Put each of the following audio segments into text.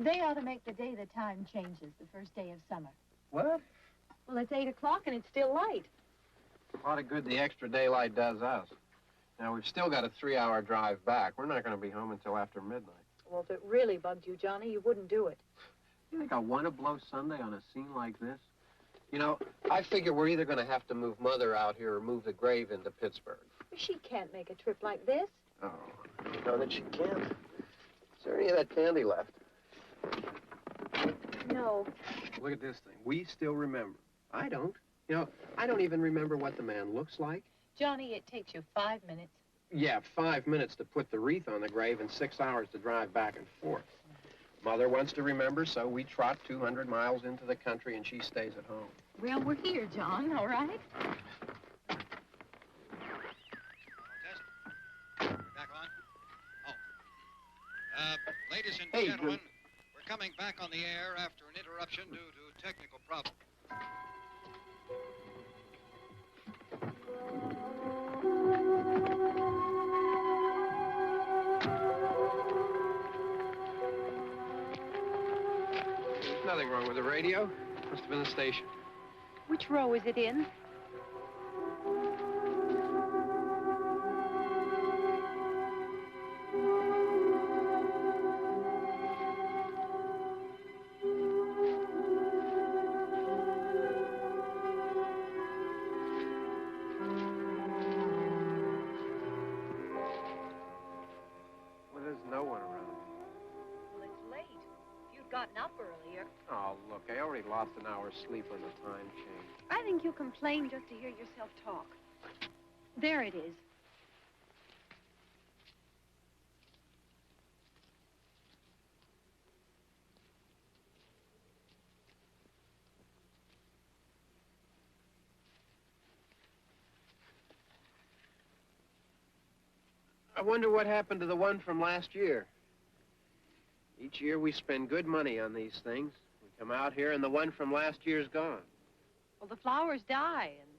They ought to make the day the time changes, the first day of summer. What? Well, it's 8 o'clock and it's still light. A lot of good the extra daylight does us. Now, we've still got a 3-hour drive back. We're not going to be home until after midnight. Well, if it really bugged you, Johnny, you wouldn't do it. You think I want to blow Sunday on a scene like this? You know, I figure we're either going to have to move Mother out here or move the grave into Pittsburgh. She can't make a trip like this. Oh, you know that she can't. Is there any of that candy left? No. Look at this thing. We still remember. I don't. You know, I don't even remember what the man looks like. Johnny, it takes you 5 minutes. Yeah, 5 minutes to put the wreath on the grave and 6 hours to drive back and forth. Mother wants to remember, so we trot 200 miles into the country and she stays at home. Well, we're here, John, all right? Test. Back on. Oh. Ladies and gentlemen, we're coming back on the air after an interruption due to technical problems. Nothing wrong with the radio. Must have been the station. Which row is it in? Well, there's no one around. Well, it's late. If you'd gotten up earlier. Oh, look, I already lost an hour's sleep on the time change. I think you complain just to hear yourself talk. There it is. I wonder what happened to the one from last year. Each year we spend good money on these things. We come out here and the one from last year's gone. Well, the flowers die, and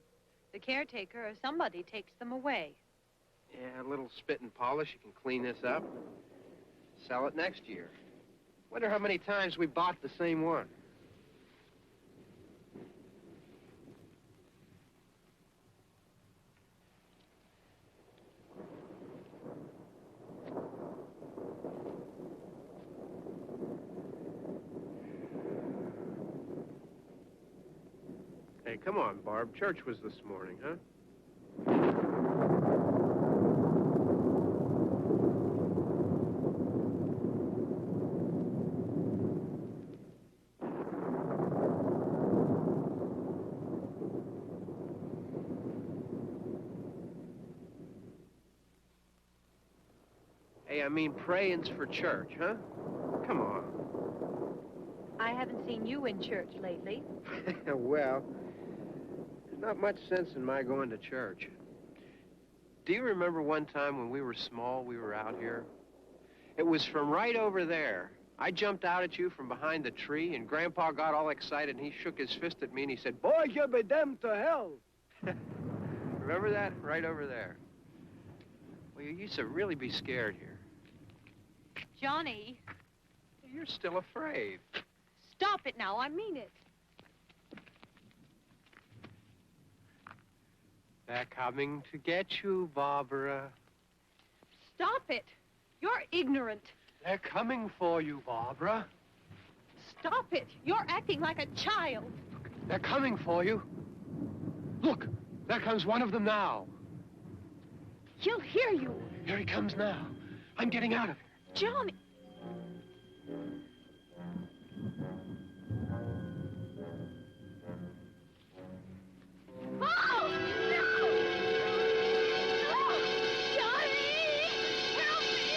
the caretaker or somebody takes them away. Yeah, a little spit and polish. You can clean this up. Sell it next year. Wonder how many times we bought the same one. Hey, come on, Barb. Church was this morning, huh? Hey, I mean praying's for church, huh? Come on. I haven't seen you in church lately. Well, there's not much sense in my going to church. Do you remember one time when we were small, we were out here? It was from right over there. I jumped out at you from behind the tree, and Grandpa got all excited, and he shook his fist at me, and he said, "Boys, you'll be damned to hell." Remember that? Right over there. Well, you used to really be scared here. Johnny. You're still afraid. Stop it now. I mean it. They're coming to get you, Barbara. Stop it. You're ignorant. They're coming for you, Barbara. Stop it. You're acting like a child. They're coming for you. Look, there comes one of them now. He'll hear you. Here he comes now. I'm getting out of here. Johnny. Oh, no! No! Johnny! Help me!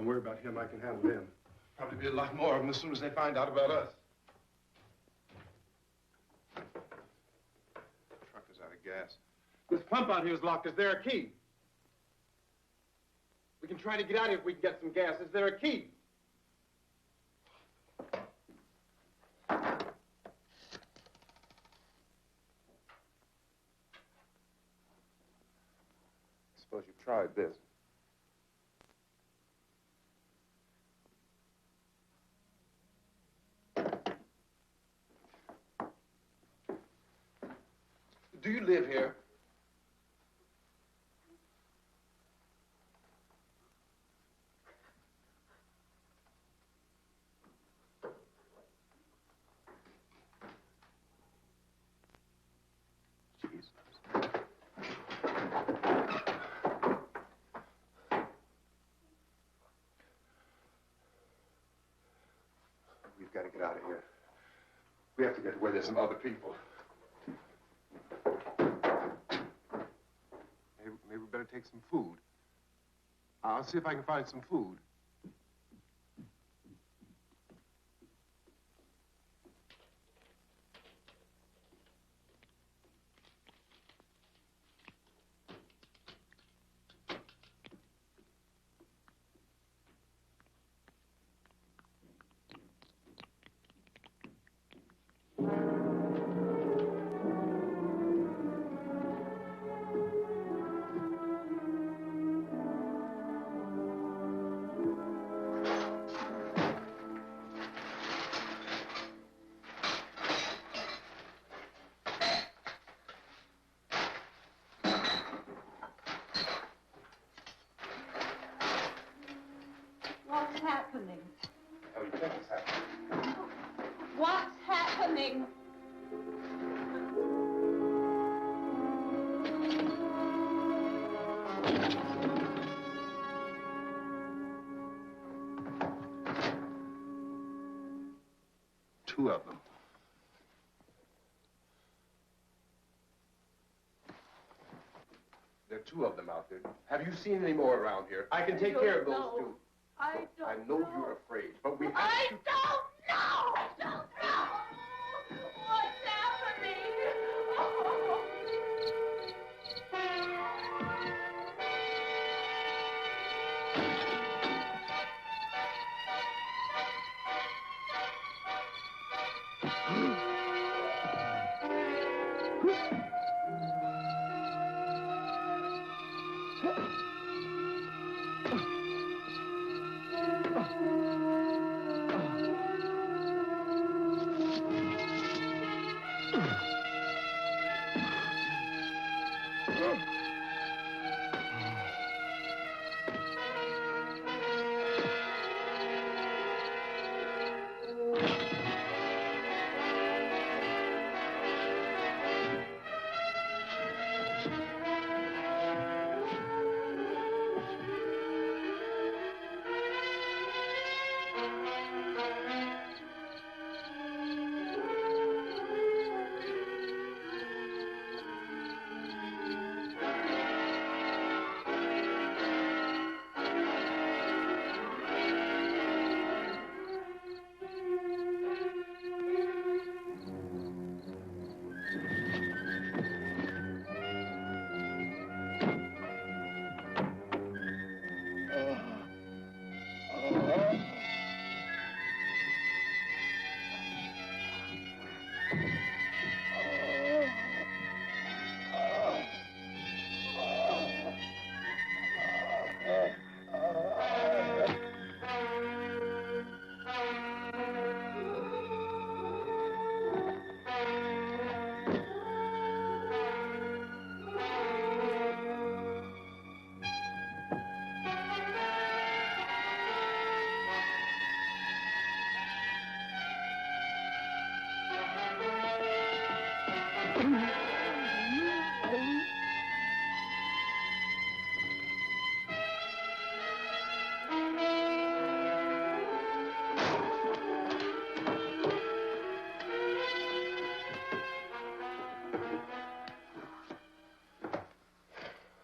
Don't worry about him. I can handle them. Probably be a lot more of them as soon as they find out about us. Truck is out of gas. This pump out here is locked. Is there a key? We can try to get out of here if we can get some gas. Is there a key? Suppose you've tried this. Do you live here? We've got to get out of here. We have to get to where there's some other people. Maybe we better take some food. I'll see if I can find some food. What's happening? How do you think it's happening? What's happening? Two of them. There are two of them out there. Have you seen any more around here? I can take care of those two. I don't I know you're afraid, but we have I to... don't know! I don't know! What's happening?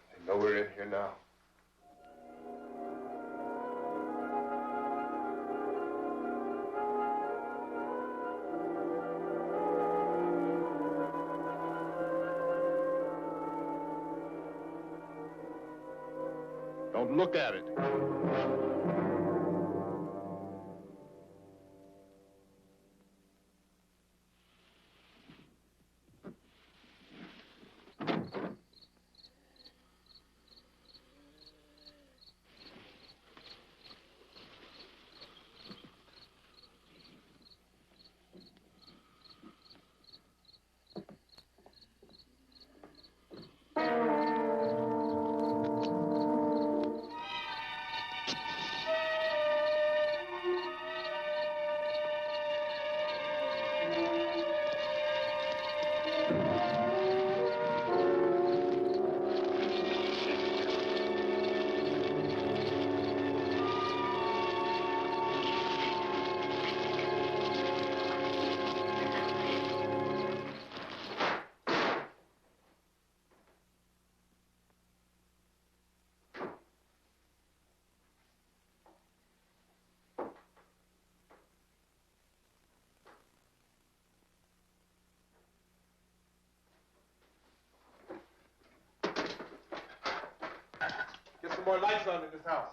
They know we're in here now. Don't look at it. more lights on in this house.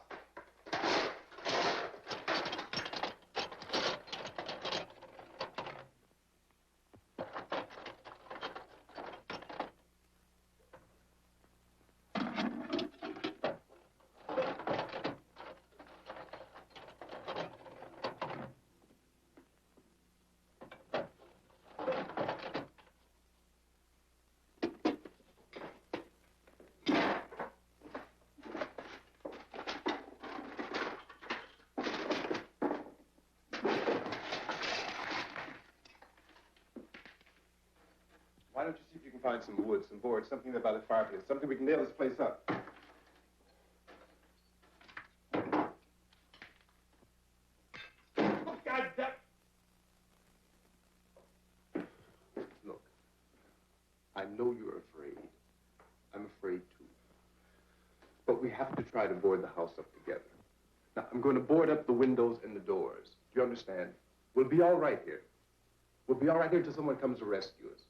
Why don't you see if you can find some wood, some boards, something there by the fireplace, something we can nail this place up. God damn. Look, I know you're afraid. I'm afraid too. But we have to try to board the house up together. Now, I'm going to board up the windows and the doors. Do you understand? We'll be all right here. We'll be all right here until someone comes to rescue us.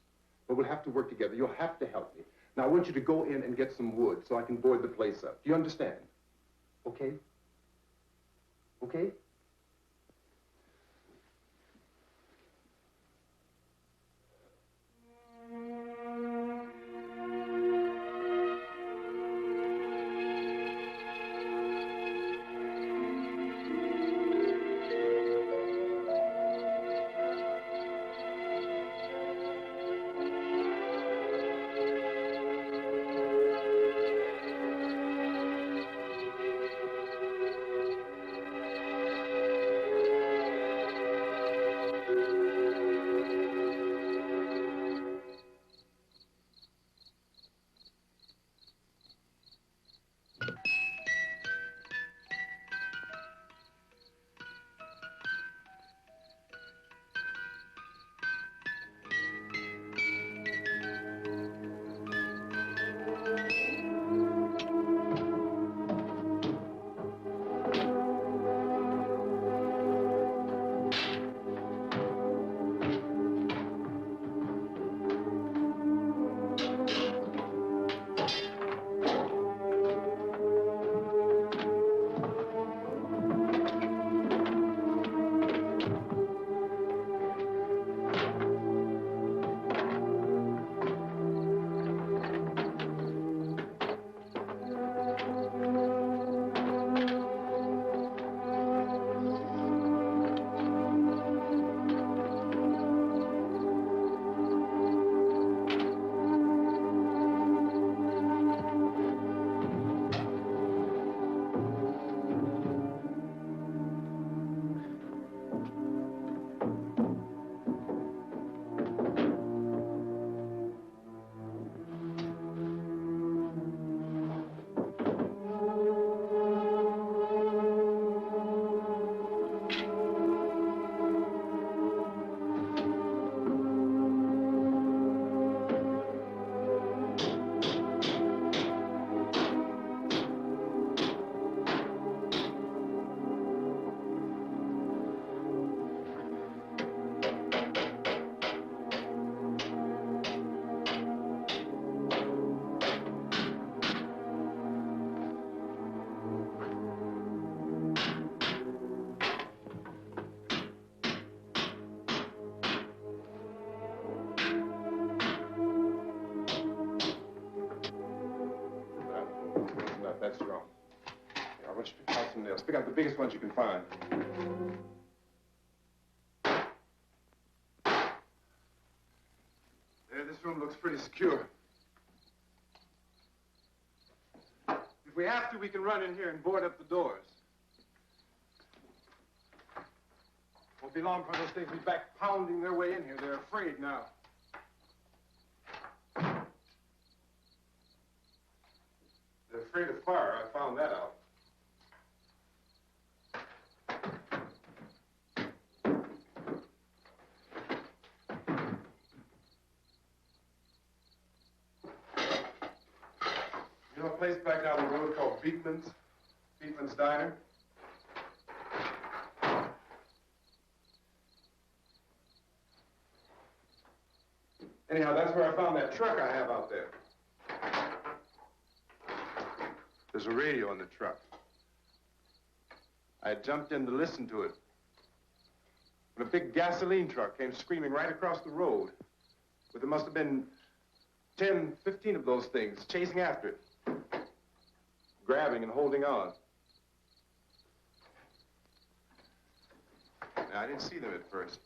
But we'll have to work together. You'll have to help me. Now, I want you to go in and get some wood so I can board the place up. Do you understand? Okay? Okay? That's strong. Yeah, I want you to pick out some nails. Pick out the biggest ones you can find. There, this room looks pretty secure. If we have to, we can run in here and board up the doors. Won't be long before those things be back pounding their way in here. They're afraid now. They're afraid of fire. I found that out. You know a place back down the road called Beekman's? Beekman's Diner? Anyhow, that's where I found that truck I have out there. There's a radio in the truck. I had jumped in to listen to it when a big gasoline truck came screaming right across the road. But there must have been 10, 15 of those things chasing after it, grabbing and holding on. Now, I didn't see them at first.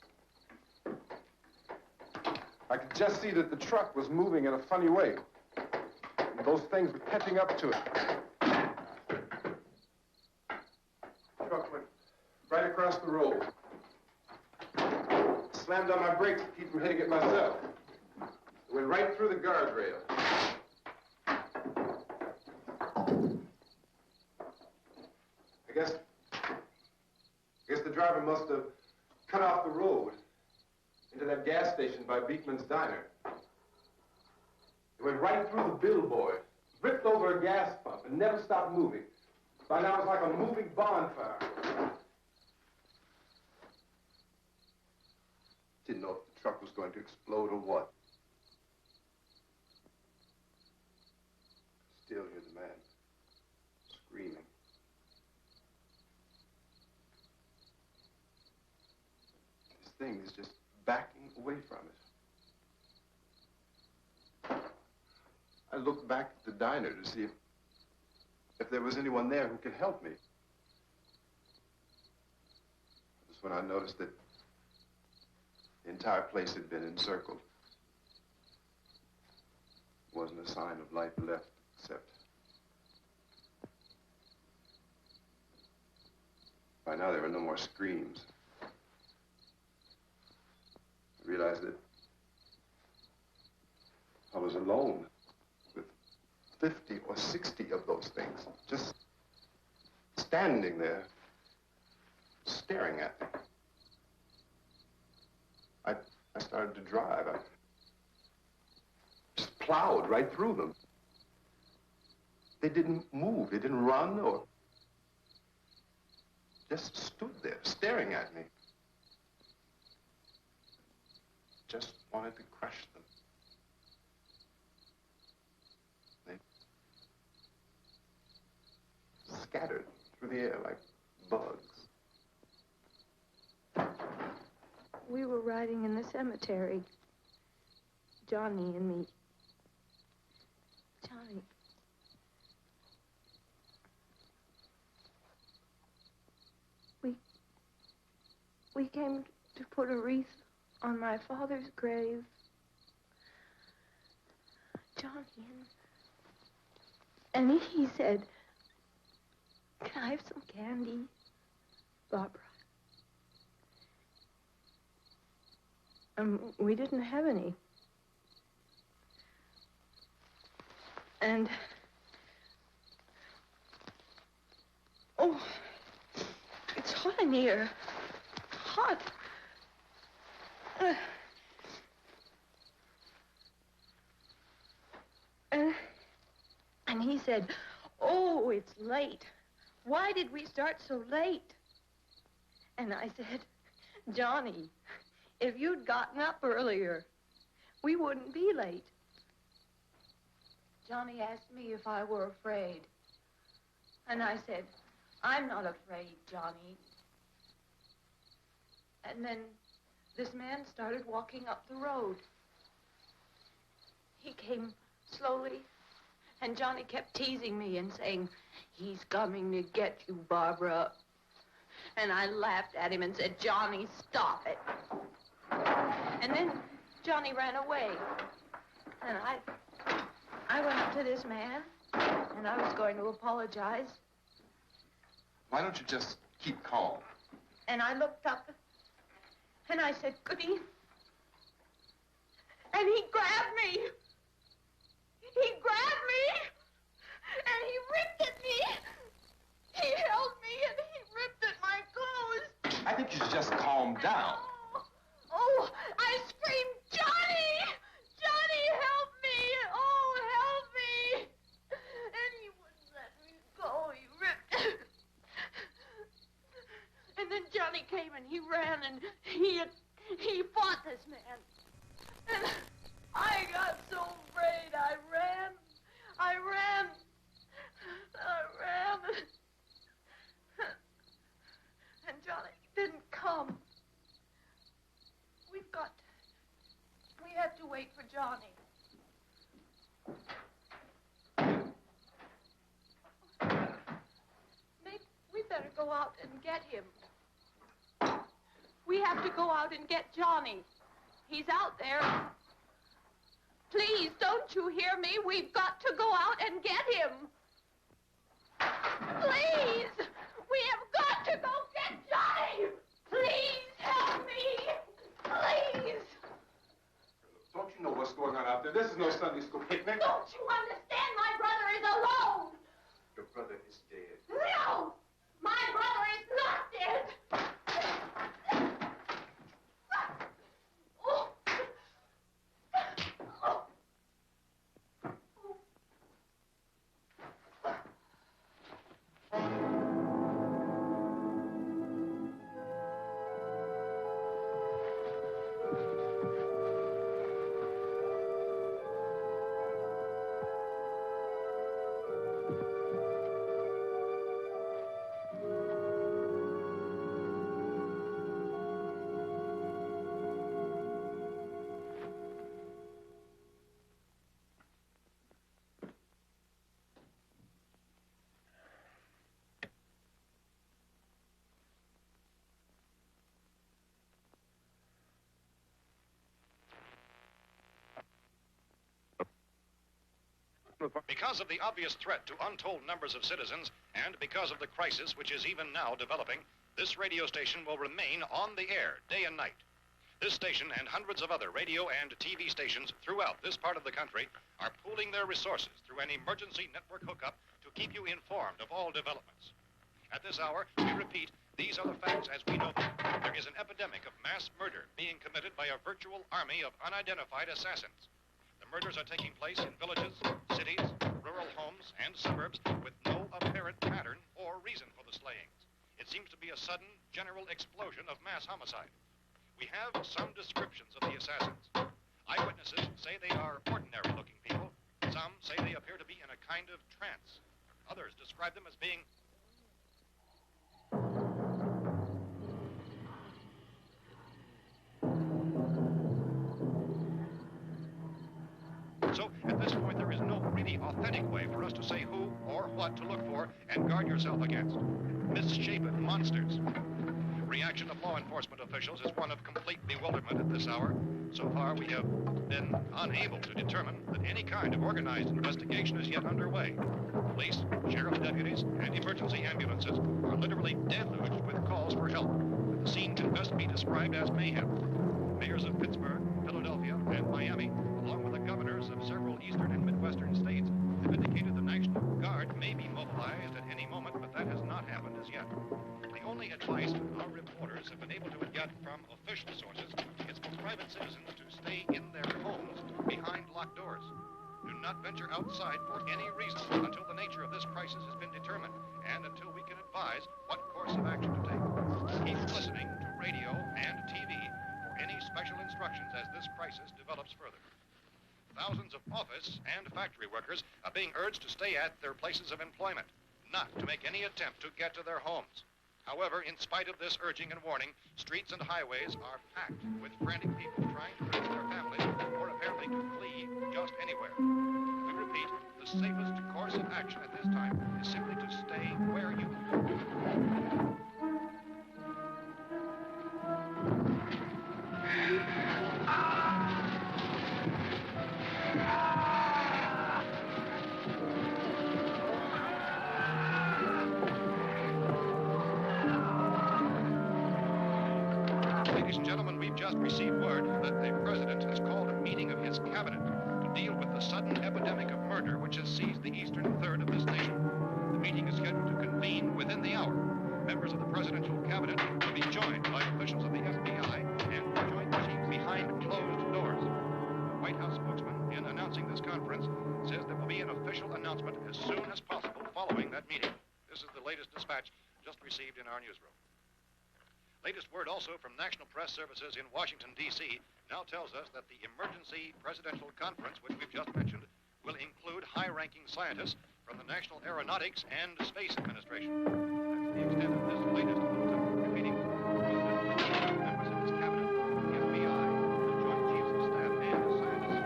I could just see that the truck was moving in a funny way. And those things were catching up to it. The truck went right across the road. Slammed on my brakes to keep from hitting it myself. It went right through the guardrail. I guess the driver must have cut off the road into that gas station by Beekman's Diner. It went right through the billboard, ripped over a gas pump, and never stopped moving. By now, it was like a moving bonfire. Didn't know if the truck was going to explode or what. Still hear the man screaming. This thing is just backing away from it. I looked back at the diner to see if there was anyone there who could help me. That's when I noticed that the entire place had been encircled. Wasn't a sign of life left except by now there were no more screams. I realized that I was alone with 50 or 60 of those things, just standing there, staring at me. I started to drive. I just plowed right through them. They didn't move. They didn't run or just stood there staring at me. Just wanted to crush them. They scattered through the air like bugs. We were riding in the cemetery, Johnny and me. Johnny. We came to put a wreath on my father's grave. Johnny, and he said, "Can I have some candy, Barbara?" We didn't have any. And, oh, it's hot in here. Hot. And he said, "Oh, it's late. Why did we start so late?" And I said, "Johnny, if you'd gotten up earlier, we wouldn't be late." Johnny asked me if I were afraid. And I said, "I'm not afraid, Johnny." And then this man started walking up the road. He came slowly, and Johnny kept teasing me and saying, "He's coming to get you, Barbara." And I laughed at him and said, "Johnny, stop it." And then Johnny ran away. And I went up to this man, and I was going to apologize. Why don't you just keep calm? And I looked up, and I said, "Goody." And he grabbed me. He grabbed me, and he ripped at me. He held me, and he ripped at my clothes. I think you should just calm down. Oh, I screamed, "Johnny! Johnny, help me! Oh, help me!" And he wouldn't let me go. He ripped. And then Johnny came and he ran and he fought this man. And I got so afraid. I ran. wait for Johnny. Maybe we better go out and get him. We have to go out and get Johnny. He's out there. Please, don't you hear me? We've got to go out and get him. Please! We have got to go get Johnny! Please help me! Please! Don't you know what's going on out there? This is no Sunday school picnic. Don't you understand? My brother is alone! Your brother is dead. No! My brother is not dead! Oh. Oh. Because of the obvious threat to untold numbers of citizens, and because of the crisis which is even now developing, this radio station will remain on the air day and night. This station and hundreds of other radio and TV stations throughout this part of the country are pooling their resources through an emergency network hookup to keep you informed of all developments. At this hour, we repeat, these are the facts as we know them. There is an epidemic of mass murder being committed by a virtual army of unidentified assassins. The murders are taking place in villages, cities, rural homes, and suburbs with no apparent pattern or reason for the slayings. It seems to be a sudden, general explosion of mass homicide. We have some descriptions of the assassins. Eyewitnesses say they are ordinary-looking people. Some say they appear to be in a kind of trance. Others describe them as being so, at this point, there is no really authentic way for us to say who or what to look for and guard yourself against. Misshapen monsters. Reaction of law enforcement officials is one of complete bewilderment at this hour. So far, we have been unable to determine that any kind of organized investigation is yet underway. Police, sheriff's deputies, and emergency ambulances are literally deluged with calls for help. The scene can best be described as mayhem. Mayors of Pittsburgh, Philadelphia, and Miami, along with the governors of several eastern and midwestern states, have indicated the National Guard may be mobilized at any moment, but that has not happened as yet. The only advice our reporters have been able to get from official sources is for private citizens to stay in their homes behind locked doors. Do not venture outside for any reason until the nature of this crisis has been determined and until we can advise what course of action to take. Keep listening to radio and TV for any special instructions as this crisis develops further. Thousands of office and factory workers are being urged to stay at their places of employment, not to make any attempt to get to their homes. However, in spite of this urging and warning, streets and highways are packed with frantic people trying to reach their families or apparently to flee just anywhere. We repeat, the safest course of action at this time is simply to stay where you are. Ladies and gentlemen, we've just received word that the president has called a meeting of his cabinet to deal with the sudden epidemic of murder which has seized the eastern third of this nation. The meeting is scheduled to convene within the hour. Members of the presidential cabinet will be joined by officials of the FBI and joint chiefs behind closed doors. The White House spokesman, in announcing this conference, says there will be an official announcement as soon as possible following that meeting. This is the latest dispatch just received in our newsroom. Latest word also from National Press Services in Washington, D.C. now tells us that the emergency presidential conference, which we've just mentioned, will include high-ranking scientists from the National Aeronautics and Space Administration. That's the extent of this latest bulletin. Repeating, the President, members of his cabinet, the FBI, the Joint Chiefs of Staff, and scientists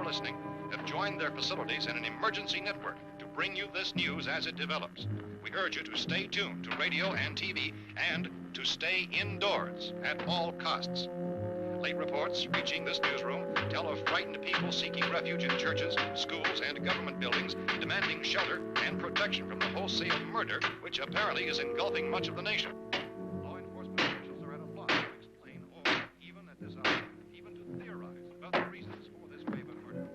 listening, have joined their facilities in an emergency network to bring you this news as it develops. We urge you to stay tuned to radio and TV and to stay indoors at all costs. Late reports reaching this newsroom tell of frightened people seeking refuge in churches, schools, and government buildings, demanding shelter and protection from the wholesale murder which apparently is engulfing much of the nation. Law enforcement officials are at a loss to explain or, even at this hour, even to theorize about the reasons for this wave of murder.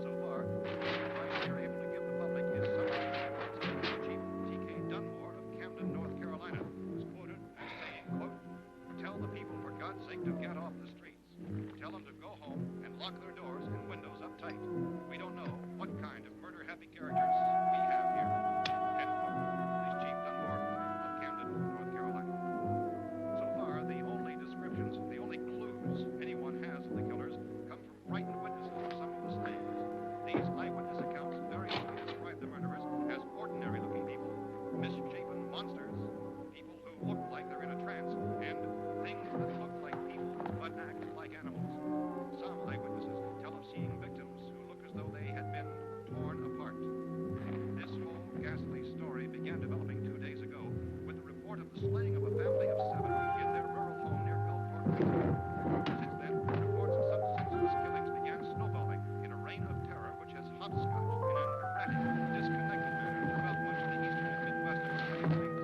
So far, the advice we are able to give the public is something Chief T.K. Dunmore of Camden, North Carolina, was quoted as saying, quote, "Tell the people, for God's sake, to get off the streets. Tell them to go home and lock their doors and windows up tight. We don't know what kind of murder-happy characters we have here." End quote. This is Chief Dunmore of Camden, North Carolina. So far, the only descriptions, the only clues anyone has of the killers come from frightened witnesses of some of the slaves. These eyewitness accounts variously describe the murderers as ordinary-looking people, misshapen monsters, people who look like they're in a trance, and things that look like people but act like animals. Some eyewitnesses tell of seeing victims who look as though they had been torn apart. This whole ghastly story began developing 2 days ago with the report of the slaying of a family of 7 in their rural home near Gulfport, Mexico. Since then, reports of such senseless killings began snowballing in a reign of terror which has hopscotched in an erratic, disconnected manner throughout much of the eastern and midwest of the United States.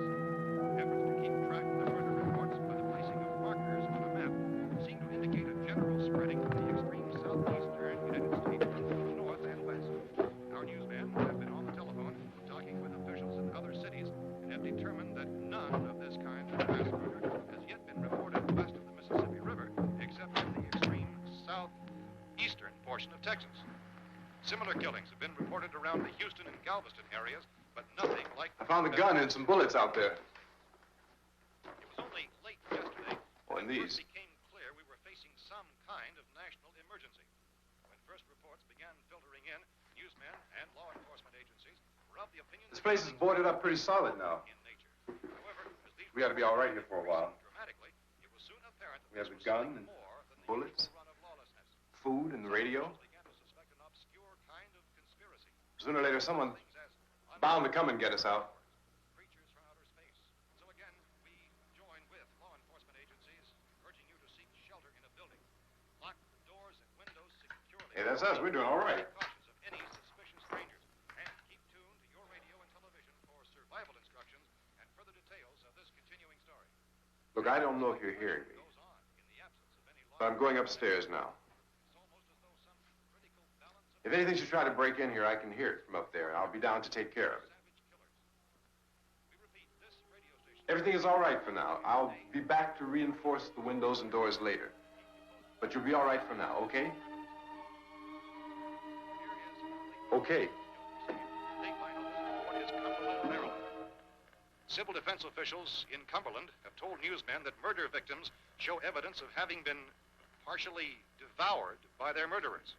Efforts to keep track of the murder reports by the placing of markers on a map seem to indicate a general spreading from the extreme southeastern United States to the north and west. Our newsmen have been on the telephone talking with officials in other cities and have determined that none of this kind of mass murder has yet been reported west of the Mississippi River, except in the extreme southeastern portion of Texas. Similar killings have been reported around the Houston and Galveston areas, but nothing like I found a gun and some bullets out there. It was only late yesterday Oh, and that it these. first became clear we were facing some kind of national emergency. When first reports began filtering in, newsmen and law enforcement agencies were of the opinion This place is boarded up pretty solid now. in nature. However, as these We ought to be all right here for a while. dramatically, it was soon apparent that We have this the was gun something and more than the bullets. usual run of lawlessness. Food and the radio. Officials began to suspect an obscure kind of conspiracy. Sooner or later, someone Things as bound to come and get us out. creatures from outer space. So again, we join with law enforcement agencies, urging you to seek shelter in a building. Lock the doors and windows securely. Hey, that's us. We're doing all right. Cautious of any suspicious strangers. And keep tuned to your radio and television for survival instructions and further details of this continuing story. Look, I don't know if you're hearing me, Goes on in the absence of any law. but I'm going upstairs now. It's almost as though some critical balance of If anything should try to break in here, I can hear it from up there. I'll be down to take care of it. savage killers. We repeat, this radio station. Everything is all right for now. I'll be back to reinforce the windows and doors later. But you'll be all right for now, okay? Okay. Dateline on this report is Cumberland, Maryland. Civil defense officials in Cumberland have told newsmen that murder victims show evidence of having been partially devoured by their murderers.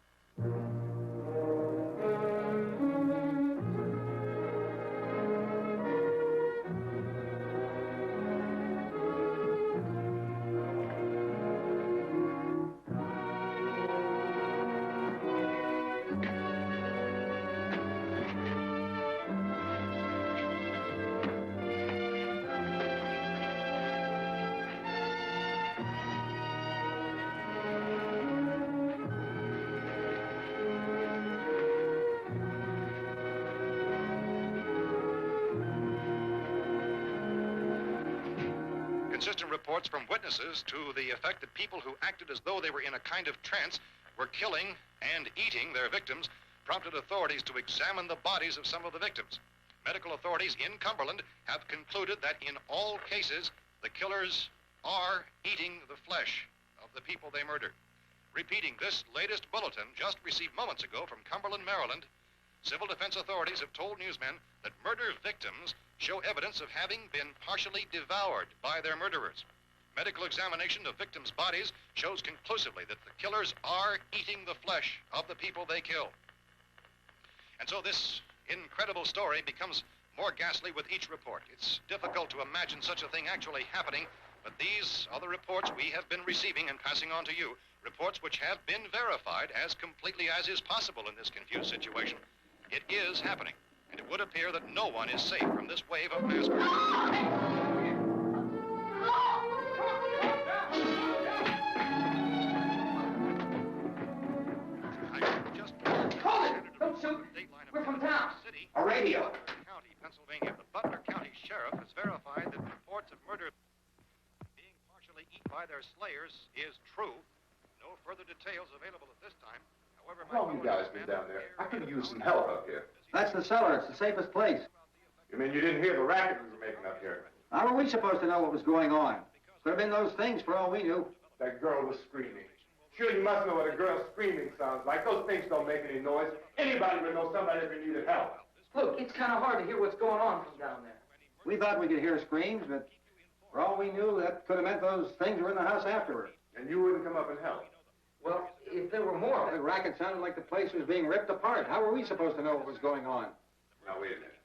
Consistent reports from witnesses to the effect that people who acted as though they were in a kind of trance were killing and eating their victims prompted authorities to examine the bodies of some of the victims. Medical authorities in Cumberland have concluded that in all cases, the killers are eating the flesh of the people they murdered. Repeating this latest bulletin just received moments ago from Cumberland, Maryland, civil defense authorities have told newsmen that murder victims show evidence of having been partially devoured by their murderers. Medical examination of victims' bodies shows conclusively that the killers are eating the flesh of the people they kill. And so this incredible story becomes more ghastly with each report. It's difficult to imagine such a thing actually happening, but these are the reports we have been receiving and passing on to you Reports which have been verified as completely as is possible in this confused situation. It is happening, and it would appear that no one is safe from this wave of mass murder. Don't shoot. We're from town. A radio. County, Pennsylvania. The Butler County Sheriff has verified that reports of murder being partially eaten by their slayers is true. No further details available at this time. However, How long you guys been down there? I could use some help up here. That's the cellar. It's the safest place. You mean you didn't hear the racket we were making up here? How were we supposed to know what was going on? Could have been those things for all we knew. That girl was screaming. Sure, you must know what a girl screaming sounds like. Those things don't make any noise. Anybody would know somebody if they needed help. Look, it's kind of hard to hear what's going on from down there. We thought we could hear screams, but for all we knew, that could have meant those things were in the house afterward. And you wouldn't come up and help? Well, if there were more... The racket sounded like the place was being ripped apart. How were we supposed to know what was going on? Now, wait a minute.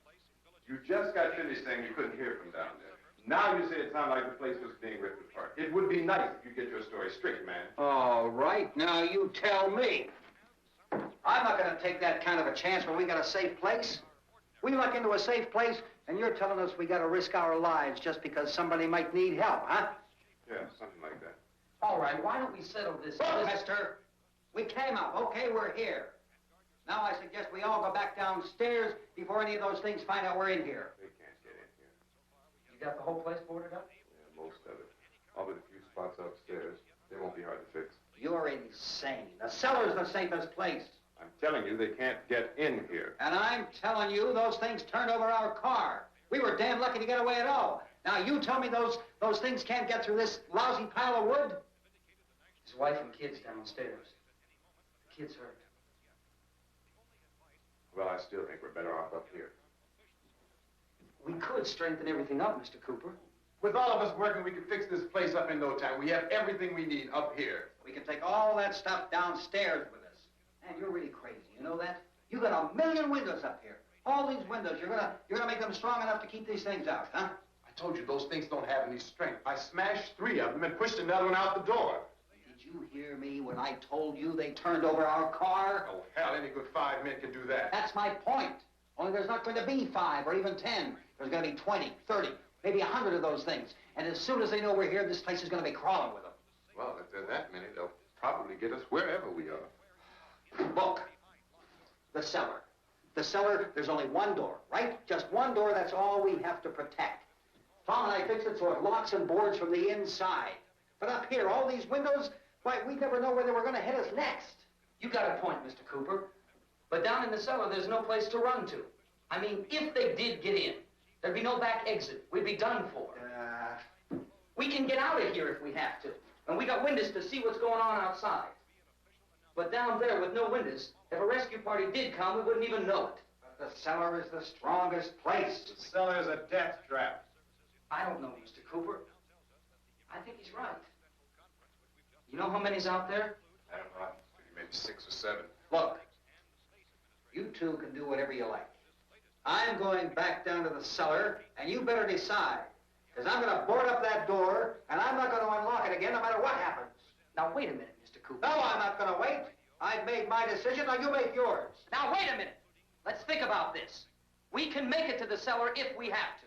You just got finished saying you couldn't hear from down there. Now you say it sounded like the place was being ripped apart. It would be nice if you get your story straight, man. All right, now you tell me. I'm not going to take that kind of a chance when we got a safe place. We luck into a safe place, and you're telling us we got to risk our lives just because somebody might need help, huh? Yeah, something like that. All right, why don't we settle this... Look, mister, we came up. Okay, we're here. Now I suggest we all go back downstairs before any of those things find out we're in here. They can't get in here. You got the whole place boarded up? Yeah, most of it. All but a few spots upstairs. They won't be hard to fix. You're insane. The cellar's the safest place. I'm telling you, they can't get in here. And I'm telling you, those things turned over our car. We were damn lucky to get away at all. Now, you tell me those things can't get through this lousy pile of wood? His wife and kids downstairs. The kid's hurt. Well, I still think we're better off up here. We could strengthen everything up, Mr. Cooper. With all of us working, we could fix this place up in no time. We have everything we need up here. We can take all that stuff downstairs with us. Man, you're really crazy. You know that? You got 1,000,000 windows up here. All these windows, you're gonna make them strong enough to keep these things out, huh? I told you those things don't have any strength. I smashed 3 of them and pushed another one out the door. Did you hear me when I told you they turned over our car? Oh, hell, any good 5 men can do that. That's my point. Only there's not going to be 5 or even 10. There's going to be 20, 30, maybe 100 of those things. And as soon as they know we're here, this place is going to be crawling with them. Well, if there are that many, they'll probably get us wherever we are. Look, the cellar. The cellar, there's only one door, right? Just one door, that's all we have to protect. Tom and I fixed it so it locks and boards from the inside. But up here, all these windows, why, we never know where they were going to hit us next. You got a point, Mr. Cooper. But down in the cellar, there's no place to run to. I mean, if they did get in, there'd be no back exit. We'd be done for. We can get out of here if we have to. And we got windows to see what's going on outside. But down there with no windows, if a rescue party did come, we wouldn't even know it. But the cellar is the strongest place. The cellar is a death trap. I don't know, Mr. Cooper. I think he's right. You know how many's out there? I don't know. Maybe 6 or 7. Look, you two can do whatever you like. I'm going back down to the cellar, and you better decide. Because I'm going to board up that door, and I'm not going to unlock it again no matter what happens. Now, wait a minute, Mr. Cooper. No, I'm not going to wait. I've made my decision, now you make yours. Now, wait a minute. Let's think about this. We can make it to the cellar if we have to.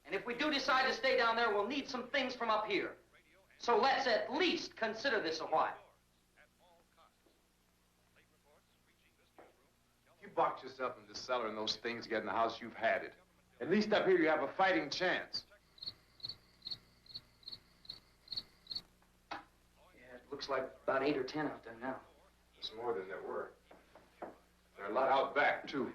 And if we do decide to stay down there, we'll need some things from up here. So let's at least consider this a while. If you box yourself in the cellar and those things get in the house, you've had it. At least up here you have a fighting chance. Yeah, it looks like about 8 or 10 out there now. It's more than there were. There are a lot out back, too.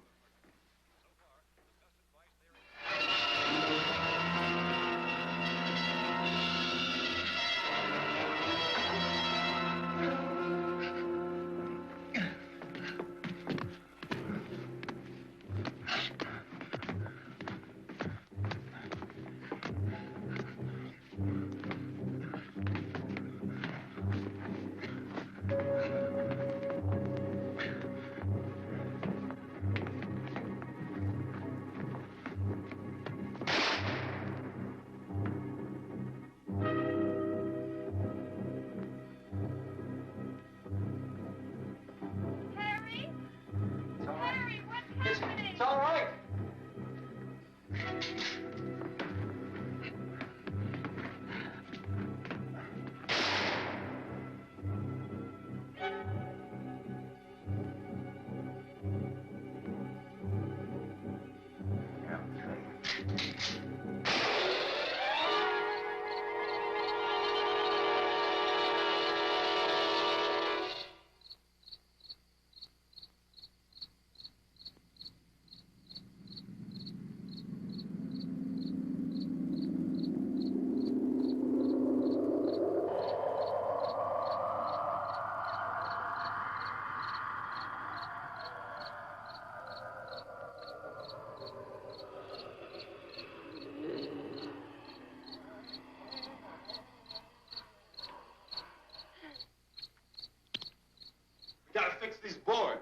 We gotta fix these boards.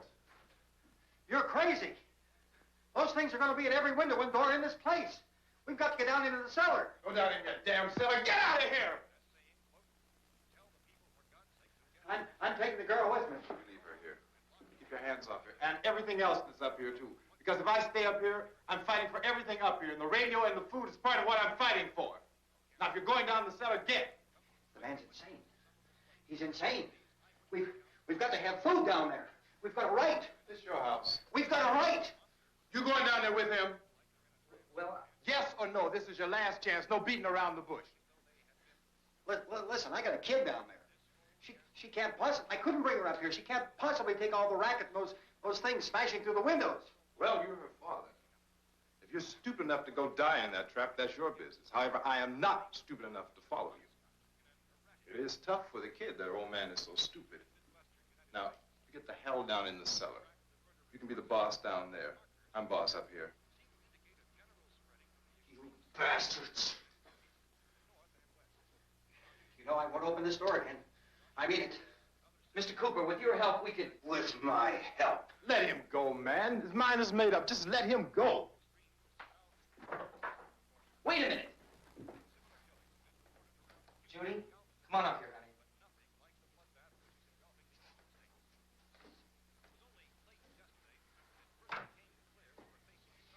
You're crazy. Those things are going to be at every window and door in this place. We've got to get down into the cellar. Go down in your damn cellar. Get out of here! I'm taking the girl with me. Leave her here. Keep your hands off her. And everything else that's up here, too. Because if I stay up here, I'm fighting for everything up here. And the radio and the food is part of what I'm fighting for. Now, if you're going down the cellar, get. The man's insane. He's insane. We've got to have food down there. We've got a right. This your house. We've got a right. You going down there with him? Well, Yes or no? This is your last chance. No beating around the bush. listen, I got a kid down there. She can't possibly, I couldn't bring her up here. She can't possibly take all the racket and those things smashing through the windows. Well, you're her father. If you're stupid enough to go die in that trap, that's your business. However, I am not stupid enough to follow you. It is tough for the kid. That old man is so stupid. Now, you get the hell down in the cellar. You can be the boss down there. I'm boss up here. You bastards. You know, I won't open this door again. I mean it. Mr. Cooper, with your help, we could... With my help. Let him go, man. His mind is made up. Just let him go. Wait a minute. Judy, come on up here, honey.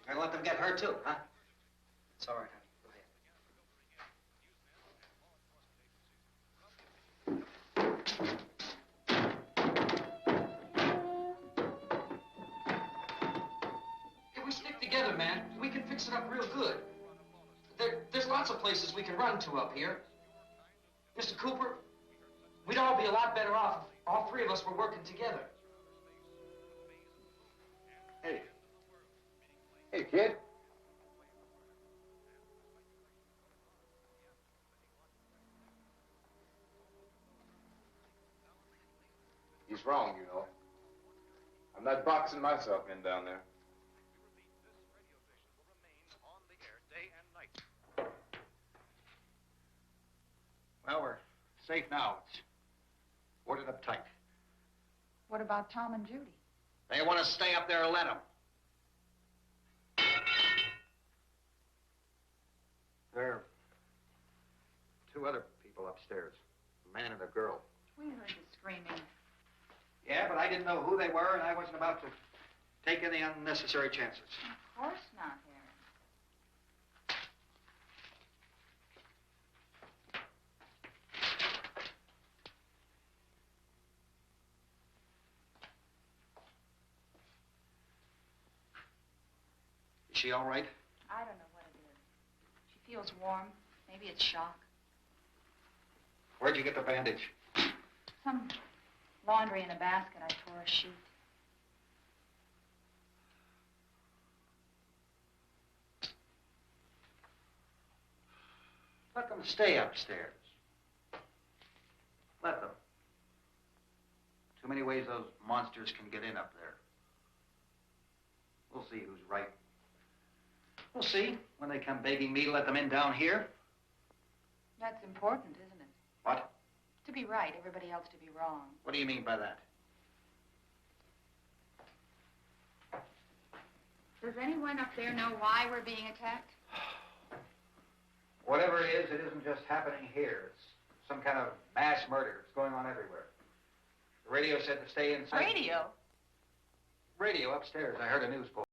You're gonna let them get hurt too, huh? It's all right, honey. Go ahead. If we stick together, man, we can fix it up real good. There's lots of places we can run to up here. Mr. Cooper, we'd all be a lot better off if all three of us were working together. Hey. Hey, kid. He's wrong, you know. I'm not boxing myself in down there. Well, we're safe now. It's boarded up tight. What about Tom and Judy? They want to stay up there, let them. There are two other people upstairs, a man and a girl. We heard the screaming. Yeah, but I didn't know who they were, and I wasn't about to take any unnecessary chances. Of course not, Harry. Is she all right? I don't know what it is. She feels warm. Maybe it's shock. Where'd you get the bandage? Some laundry in a basket. I tore a sheet. Let them stay upstairs. Let them. Too many ways those monsters can get in up there. We'll see who's right. We'll see when they come begging me to let them in down here. That's important, isn't it? What? To be right, everybody else to be wrong. What do you mean by that? Does anyone up there know why we're being attacked? Whatever it is, it isn't just happening here. It's some kind of mass murder. It's going on everywhere. The radio said to stay inside. Radio? Radio upstairs. I heard a news poll.